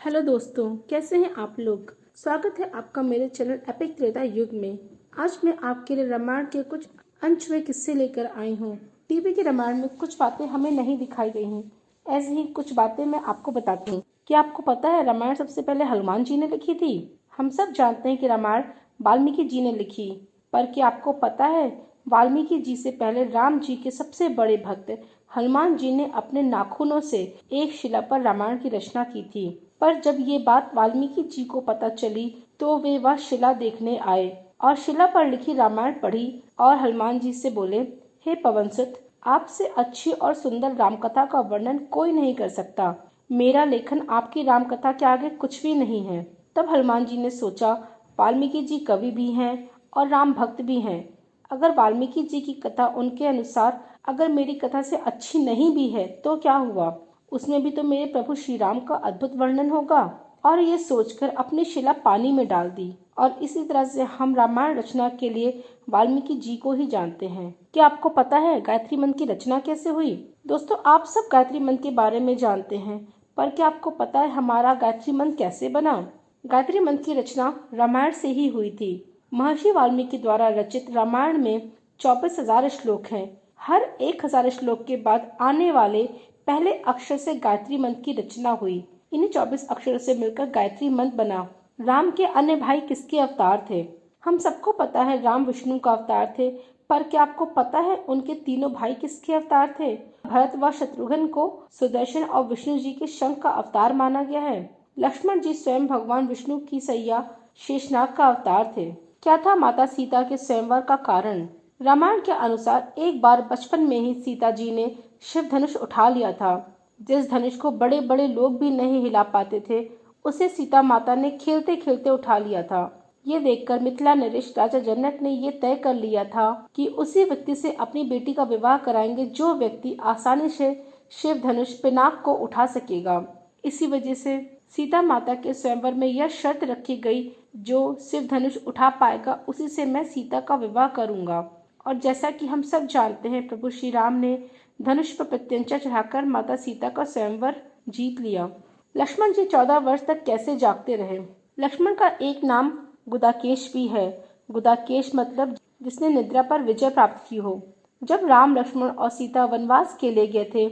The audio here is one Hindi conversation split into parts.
हेलो दोस्तों, कैसे हैं आप लोग। स्वागत है आपका मेरे चैनल एपिक त्रेता युग में। आज मैं आपके लिए रामायण के कुछ अनछुए किस्से लेकर आई हूँ। टीवी के रामायण में कुछ बातें हमें नहीं दिखाई गई हैं। ऐसी ही कुछ बातें मैं आपको बताती हूँ। क्या आपको पता है रामायण सबसे पहले हनुमान जी ने लिखी थी। हम सब जानते हैं कि रामायण वाल्मीकि जी ने लिखी, पर क्या आपको पता है वाल्मीकि जी से पहले राम जी के सबसे बड़े भक्त हनुमान जी ने अपने नाखूनों से एक शिला पर रामायण की रचना की थी। पर जब ये बात वाल्मीकि जी को पता चली तो वे वह शिला देखने आए और शिला पर लिखी रामायण पढ़ी और हनुमान जी से बोले, हे पवनसुत, आपसे अच्छी और सुंदर रामकथा का वर्णन कोई नहीं कर सकता। मेरा लेखन आपकी रामकथा के आगे कुछ भी नहीं है। तब हनुमान जी ने सोचा, वाल्मीकि जी कवि भी हैं और राम भक्त भी हैं। अगर वाल्मीकि जी की कथा उनके अनुसार अगर मेरी कथा से अच्छी नहीं भी है तो क्या हुआ, उसमें भी तो मेरे प्रभु श्री राम का अद्भुत वर्णन होगा। और ये सोचकर अपनी शिला पानी में डाल दी। और इसी तरह से हम रामायण रचना के लिए वाल्मीकि जी को ही जानते हैं। क्या आपको पता है गायत्री मंत्र की रचना कैसे हुई। दोस्तों, आप सब गायत्री मंत्र के बारे में जानते हैं, पर क्या आपको पता है हमारा गायत्री मंत्र कैसे बना। गायत्री मंत्र की रचना रामायण से ही हुई थी। महर्षि वाल्मीकि द्वारा रचित रामायण में 24,000 श्लोक हैं। हर 1,000 श्लोक के बाद आने वाले पहले अक्षर से गायत्री मंत्र की रचना हुई। इन्हीं 24 अक्षरों से मिलकर गायत्री मंत्र बना। राम के अन्य भाई किसके अवतार थे। हम सबको पता है राम विष्णु का अवतार थे, पर क्या आपको पता है उनके तीनों भाई किसके अवतार थे। भरत व शत्रुघ्न को सुदर्शन और विष्णु जी के शंख का अवतार माना गया है। लक्ष्मण जी स्वयं भगवान विष्णु की सैया शेषनाग का अवतार थे। क्या था माता सीता के स्वयंवर का कारण। रामायण के अनुसार एक बार बचपन में ही सीता जी ने शिव धनुष उठा लिया था। जिस धनुष को बड़े बड़े लोग भी नहीं हिला पाते थे, उसे सीता माता ने खेलते खेलते उठा लिया था। ये देखकर मिथिला नरेश राजा जनक ने ये तय कर लिया था कि उसी व्यक्ति से अपनी बेटी का विवाह कराएंगे जो व्यक्ति आसानी से शिव धनुष पिनाक को उठा सकेगा। इसी वजह से सीता माता के स्वयंवर में यह शर्त रखी गई, जो शिव धनुष उठा पाएगा उसी से मैं सीता का विवाह करूंगा। और जैसा कि हम सब जानते हैं, प्रभु श्री राम ने धनुष पर प्रत्यंचा चढ़ाकर माता सीता का स्वयंवर जीत लिया। लक्ष्मण जी 14 वर्ष तक कैसे जागते रहे। लक्ष्मण का एक नाम गुदाकेश भी है। गुदाकेश मतलब जिसने निद्रा पर विजय प्राप्त की हो। जब राम, लक्ष्मण और सीता वनवास के लिए गए थे,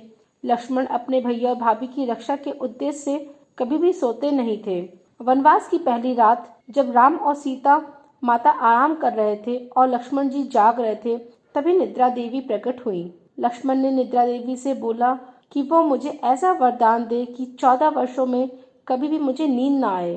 लक्ष्मण अपने भैया और भाभी की रक्षा के उद्देश्य से कभी भी सोते नहीं थे। वनवास की पहली रात जब राम और सीता माता आराम कर रहे थे और लक्ष्मण जी जाग रहे थे, तभी निद्रा देवी प्रकट हुई। लक्ष्मण ने निद्रा देवी से बोला कि वो मुझे ऐसा वरदान दे कि 14 वर्षों में कभी भी मुझे नींद ना आए,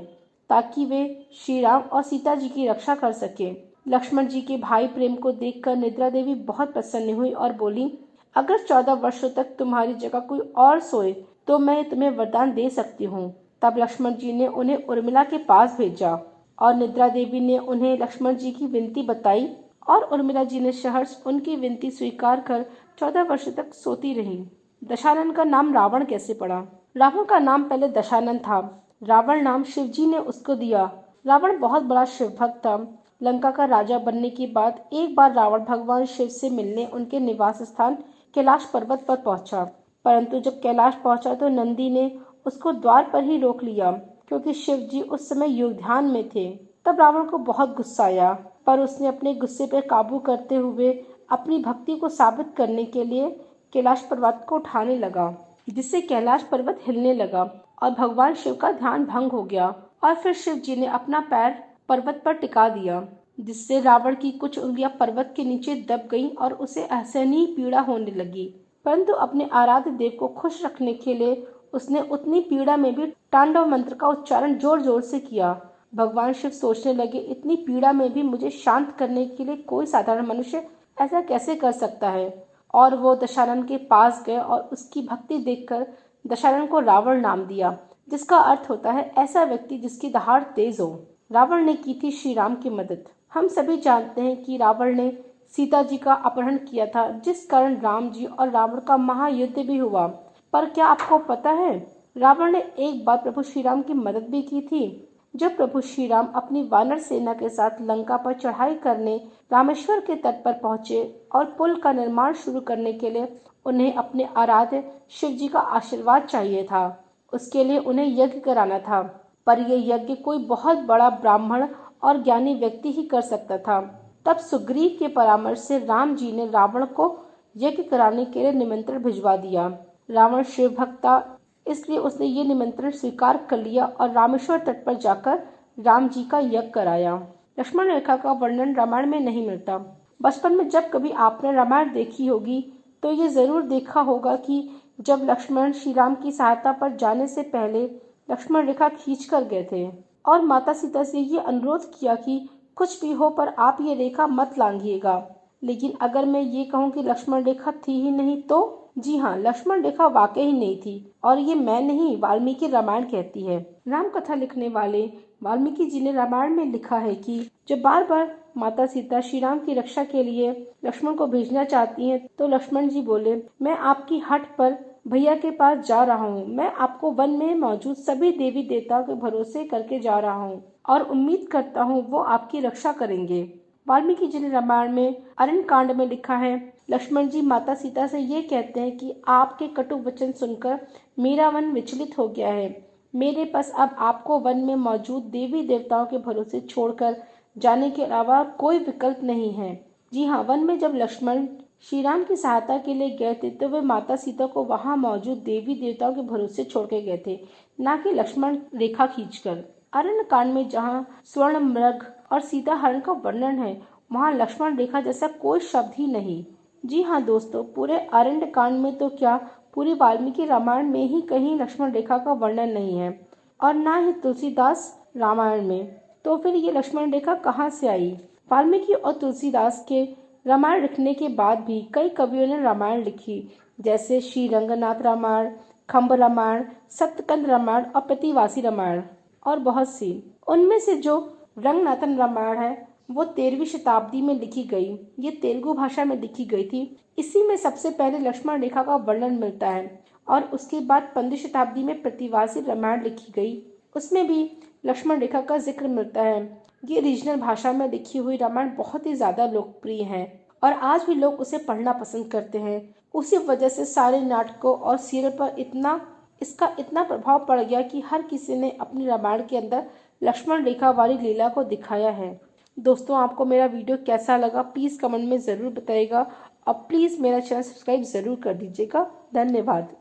ताकि वे श्री राम और सीता जी की रक्षा कर सके। लक्ष्मण जी के भाई प्रेम को देखकर निद्रा देवी बहुत प्रसन्न हुई और बोली, अगर 14 वर्षों तक तुम्हारी जगह कोई और सोए तो मैं तुम्हें वरदान दे सकती हूँ। तब लक्ष्मण जी ने उन्हें उर्मिला के पास भेजा और निद्रा देवी ने उन्हें लक्ष्मण जी की विनती बताई और उर्मिला जी ने सहर्ष उनकी विनती स्वीकार कर 14 वर्ष तक सोती रही। दशानन का नाम रावण कैसे पड़ा। रावण का नाम पहले दशानन था। रावण नाम शिव जी ने उसको दिया। रावण बहुत बड़ा शिव भक्त था। लंका का राजा बनने के बाद एक बार रावण भगवान शिव से मिलने उनके निवास स्थान कैलाश पर्वत पर पहुंचा, परंतु जब कैलाश पहुंचा तो नंदी ने उसको द्वार पर ही रोक लिया, क्योंकि शिव जी उस समय योग ध्यान में थे। तब रावण को बहुत गुस्सा आया, पर उसने अपने गुस्से पर काबू करते हुए अपनी भक्ति को साबित करने के लिए कैलाश पर्वत को उठाने लगा, जिससे कैलाश पर्वत हिलने लगा और भगवान शिव का ध्यान भंग हो गया। और फिर शिव जी ने अपना पैर पर्वत पर टिका दिया, जिससे रावण की कुछ उंगलियां पर्वत के नीचे दब गईं और उसे असहनीय पीड़ा होने लगी। परंतु अपने आराध्य देव को खुश रखने के लिए उसने उतनी पीड़ा में भी तांडव मंत्र का उच्चारण जोर जोर से किया। भगवान शिव सोचने लगे, इतनी पीड़ा में भी मुझे शांत करने के लिए कोई साधारण मनुष्य ऐसा कैसे कर सकता है। और वो दशानन के पास गए और उसकी भक्ति देखकर दशानन को रावण नाम दिया, जिसका अर्थ होता है ऐसा व्यक्ति जिसकी दहाड़ तेज हो। रावण ने की थी श्री राम की मदद। हम सभी जानते हैं कि रावण ने सीता जी का अपहरण किया था, जिस कारण राम जी और रावण का महायुद्ध भी हुआ। पर क्या आपको पता है रावण ने एक बार प्रभु श्री राम की मदद भी की थी। जब प्रभु श्री राम अपनी वानर सेना के साथ लंका पर चढ़ाई करने रामेश्वर के तट पर पहुंचे और पुल का निर्माण शुरू करने के लिए उन्हें अपने आराध्य शिव जी का आशीर्वाद चाहिए था, उसके लिए उन्हें यज्ञ कराना था, पर यह यज्ञ कोई बहुत बड़ा ब्राह्मण और ज्ञानी व्यक्ति ही कर सकता था। तब सुग्रीव के परामर्श से राम जी ने रावण को यज्ञ कराने के लिए निमंत्रण भिजवा दिया। रावण शिव भक्त था, इसलिए उसने ये निमंत्रण स्वीकार कर लिया और रामेश्वर तट पर जाकर राम जी का यज्ञ कराया। लक्ष्मण रेखा का वर्णन रामायण में नहीं मिलता। बचपन में जब कभी आपने रामायण देखी होगी तो ये जरूर देखा होगा कि जब लक्ष्मण श्री राम की सहायता पर जाने से पहले लक्ष्मण रेखा खींच कर गए थे और माता सीता से ये अनुरोध किया कि कुछ भी हो पर आप ये रेखा मत लांघिएगा। लेकिन अगर मैं ये कहूँ कि लक्ष्मण रेखा थी ही नहीं तो जी हाँ, लक्ष्मण रेखा वाकई ही नहीं थी और ये मैं नहीं, वाल्मीकि रामायण कहती है। राम कथा लिखने वाले वाल्मीकि जी ने रामायण में लिखा है कि जब बार बार माता सीता श्री राम की रक्षा के लिए लक्ष्मण को भेजना चाहती हैं, तो लक्ष्मण जी बोले, मैं आपकी हट पर भैया के पास जा रहा हूँ। मैं आपको वन में मौजूद सभी देवी देवताओं के भरोसे करके जा रहा हूँ और उम्मीद करता हूँ वो आपकी रक्षा करेंगे। वाल्मीकि जी ने रामायण में अरण्य कांड में लिखा है, लक्ष्मण जी माता सीता से ये कहते हैं कि आपके कटु वचन सुनकर मेरा मन विचलित हो गया है। मेरे पास अब आपको वन में मौजूद देवी देवताओं के भरोसे छोड़कर जाने के अलावा कोई विकल्प नहीं है। जी हाँ, वन में जब लक्ष्मण श्री राम की सहायता के लिए गए थे तो वे माता सीता को वहां मौजूद देवी देवताओं के भरोसे छोड़ के गए थे, न कि लक्ष्मण रेखा खींचकर। अरण्य कांड में जहाँ स्वर्ण मृग और सीता हरण का वर्णन है, वहाँ लक्ष्मण रेखा जैसा कोई शब्द ही नहीं। जी हाँ दोस्तों, पूरे अरण्य कांड में तो क्या, पूरी वाल्मीकि रामायण में ही कहीं लक्ष्मण रेखा का वर्णन नहीं है और न ही तुलसीदास रामायण में। तो फिर ये लक्ष्मण रेखा कहाँ से आई? वाल्मीकि और तुलसीदास के रामायण लिखने के बाद भी कई कवियों ने रामायण लिखी, जैसे श्री रंगनाथ रामायण, खम्ब रामायण, सप्तकंद रामायण और प्रतिवासी रामायण और बहुत सी। उनमें से जो रंगनाथन रामायण है वो 13वीं शताब्दी में लिखी गई। ये तेलुगु भाषा में लिखी गई थी। इसी में सबसे पहले लक्ष्मण रेखा का वर्णन मिलता है और उसके बाद 15वीं शताब्दी में प्रतिवासी रामायण लिखी गई। उसमें भी लक्ष्मण रेखा का जिक्र मिलता है। ये रीजनल भाषा में लिखी हुई रामायण बहुत ही ज्यादा लोकप्रिय है और आज भी लोग उसे पढ़ना पसंद करते हैं। उसी वजह से सारे नाटकों और सीरियल पर इसका इतना प्रभाव पड़ गया कि हर किसी ने अपनी रामायण के अंदर लक्ष्मण रेखा वाली लीला को दिखाया है। दोस्तों, आपको मेरा वीडियो कैसा लगा प्लीज़ कमेंट में ज़रूर बताइएगा और प्लीज़ मेरा चैनल सब्सक्राइब ज़रूर कर दीजिएगा। धन्यवाद।